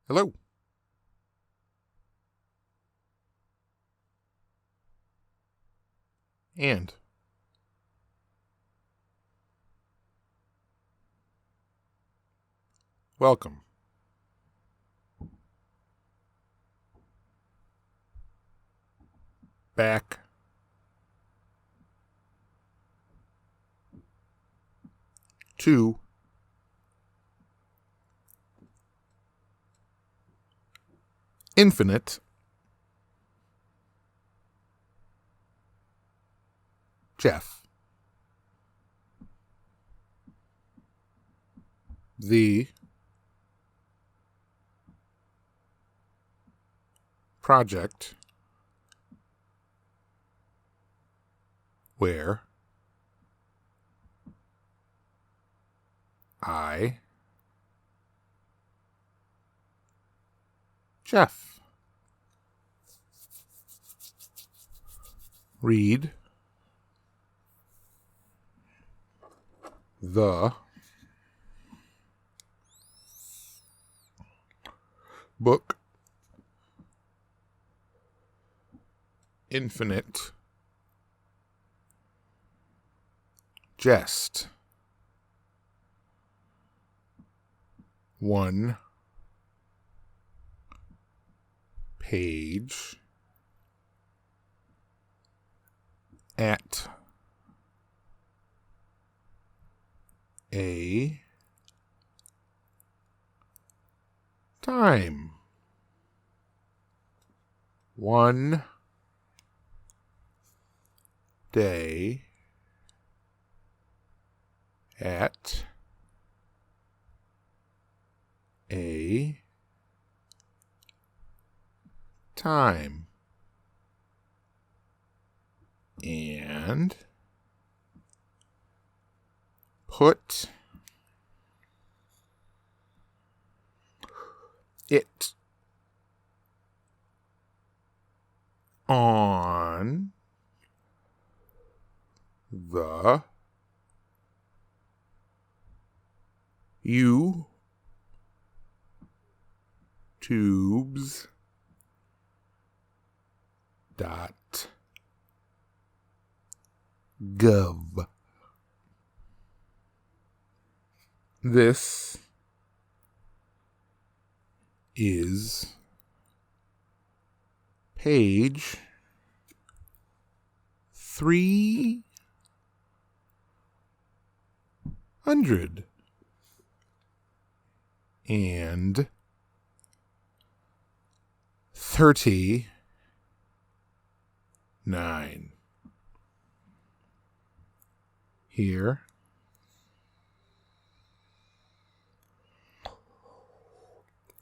Hello. And welcome. Back to infinite Jeff. The project where I, Jeff, read the book Infinite Jest. One page at a time. One day at a time. And put it on the YouTubes .gov. This is page 339. Here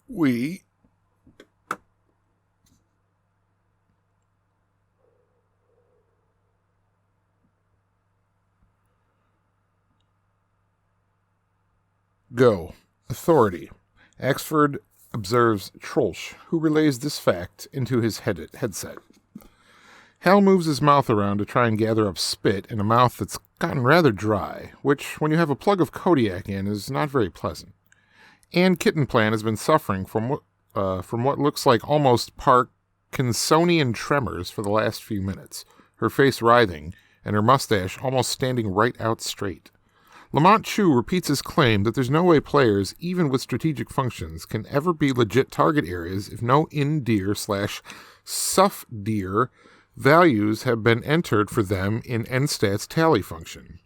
we go. Authority. Axford observes Trolsch, who relays this fact into his headset. Hal moves his mouth around to try and gather up spit in a mouth that's gotten rather dry, which, when you have a plug of Kodiak in, is not very pleasant. Ann Kittenplan has been suffering from what looks like almost Parkinsonian tremors for the last few minutes, her face writhing, and her mustache almost standing right out straight. Lamont Chu repeats his claim that there's no way players, even with strategic functions, can ever be legit target areas if no INDIR/SUFDIR values have been entered for them in NSTAT's tally function.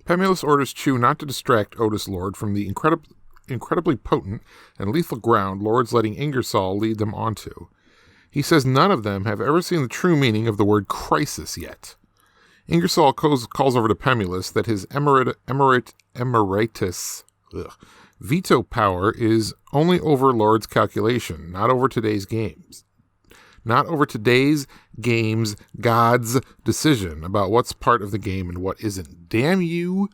Pemulus orders Chu not to distract Otis Lord from the incredibly potent and lethal ground Lord's letting Ingersoll lead them onto. He says none of them have ever seen the true meaning of the word crisis yet. Ingersoll calls over to Pemulus that his emeritus veto power is only over Lord's calculation, not over today's game's God's decision about what's part of the game and what isn't. Damn you,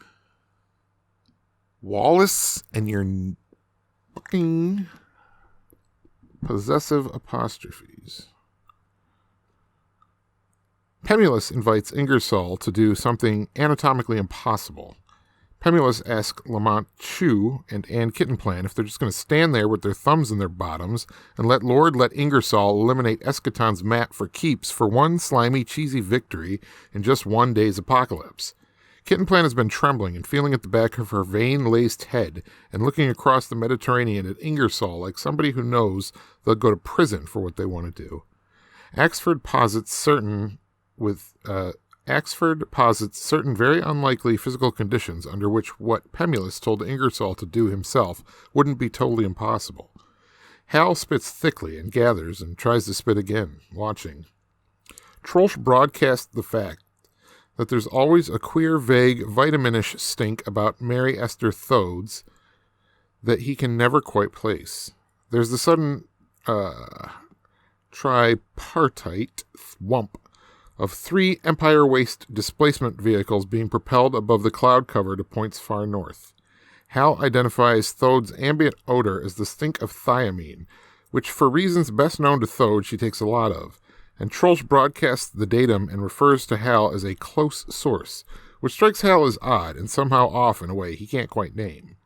Wallace, and your fucking possessive apostrophes. Pemulus invites Ingersoll to do something anatomically impossible. Pemulus asks Lamont Chew and Ann Kittenplan if they're just going to stand there with their thumbs in their bottoms and let Ingersoll eliminate Eschaton's map for keeps for one slimy, cheesy victory in just one day's apocalypse. Kittenplan has been trembling and feeling at the back of her vein-laced head and looking across the Mediterranean at Ingersoll like somebody who knows they'll go to prison for what they want to do. Axford posits certain very unlikely physical conditions under which what Pemulus told Ingersoll to do himself wouldn't be totally impossible. Hal spits thickly and gathers and tries to spit again, watching. Trolsch broadcasts the fact that there's always a queer, vague, vitaminish stink about Mary Esther Thodes that he can never quite place. There's the sudden tripartite thwump of 3 Empire Waste displacement vehicles being propelled above the cloud cover to points far north. Hal identifies Thode's ambient odor as the stink of thiamine, which for reasons best known to Thode she takes a lot of, and Trolsch broadcasts the datum and refers to Hal as a close source, which strikes Hal as odd and somehow off in a way he can't quite name.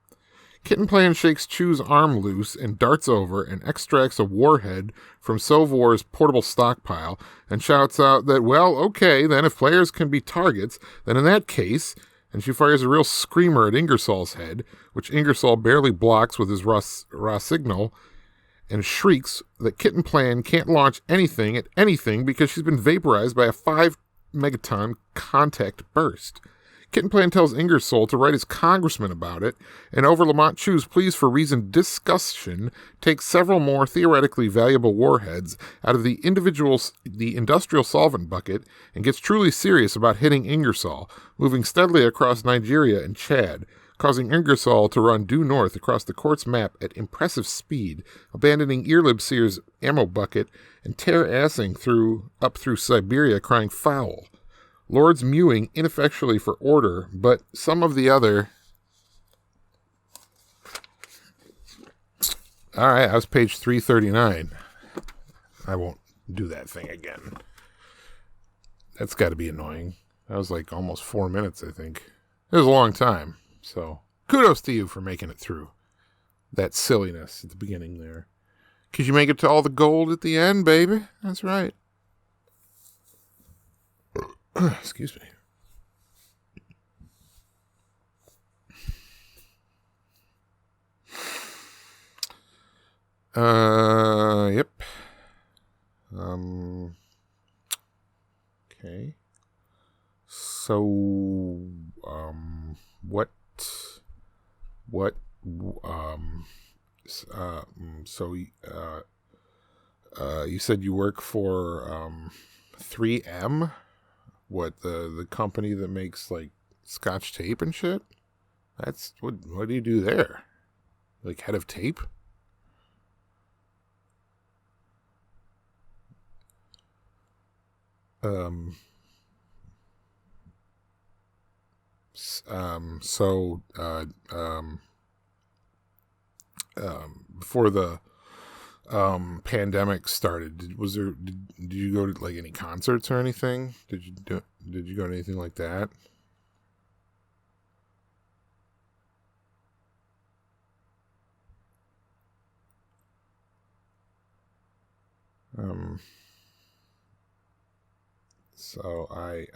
Kittenplan shakes Chew's arm loose and darts over and extracts a warhead from Sovor's portable stockpile and shouts out that, well, okay, then if players can be targets, then in that case, and she fires a real screamer at Ingersoll's head, which Ingersoll barely blocks with his raw signal, and shrieks that Kittenplan can't launch anything at anything because she's been vaporized by a 5-megaton contact burst. Kittenplan tells Ingersoll to write his congressman about it, and over Lamont Chew's pleas for reasoned discussion, takes several more theoretically valuable warheads out of the industrial solvent bucket and gets truly serious about hitting Ingersoll, moving steadily across Nigeria and Chad, causing Ingersoll to run due north across the court's map at impressive speed, abandoning Earlib Sear's ammo bucket and tear-assing up through Siberia crying foul. Lords mewing ineffectually for order, but some of the other... All right, that was page 339. I won't do that thing again. That's got to be annoying. That was like almost 4 minutes, I think. It was a long time, so kudos to you for making it through that silliness at the beginning there. Because you make it to all the gold at the end, baby. That's right. Excuse me. Yep. Okay. So, you said you work for, 3M? What, the company that makes, like, Scotch tape and shit? That's, what do you do there? Like, head of tape? Before the, pandemic started, did you go to like any concerts or anything? Did you go to anything like that? So I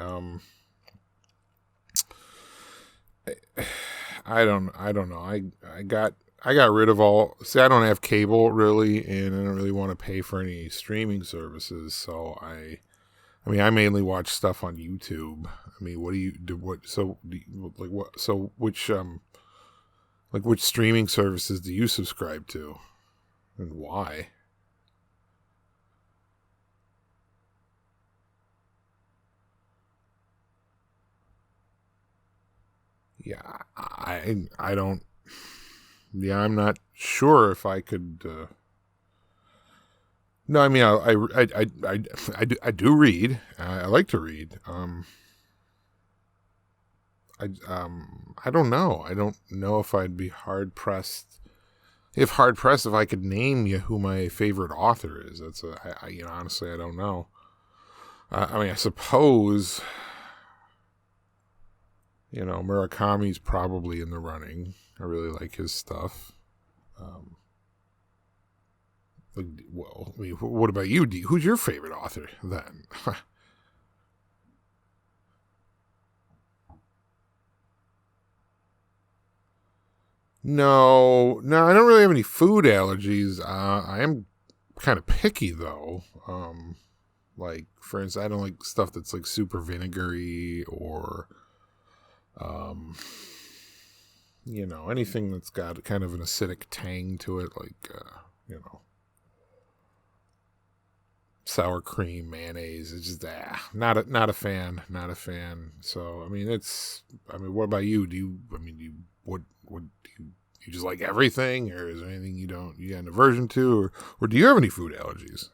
don't know. I got rid of all. See, I don't have cable really, and I don't really want to pay for any streaming services. So I mainly watch stuff on YouTube. I mean, what do you do? Which streaming services do you subscribe to, and why? Yeah, I don't. Yeah, I'm not sure if I could. No, I mean, I do read. I like to read. I don't know. I don't know if I'd be hard pressed. If I could name you who my favorite author is. Honestly, I don't know. I mean, I suppose. Murakami's probably in the running. I really like his stuff. Well, I mean, what about you, D? Who's your favorite author then? No, I don't really have any food allergies. I am kind of picky though. Like for instance, I don't like stuff that's like super vinegary or, um, anything that's got kind of an acidic tang to it, like sour cream, mayonnaise. It's just not a fan, not a fan. So I mean, what about you? What do you just like everything, or is there anything you got an aversion to, or do you have any food allergies?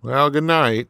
Well, good night.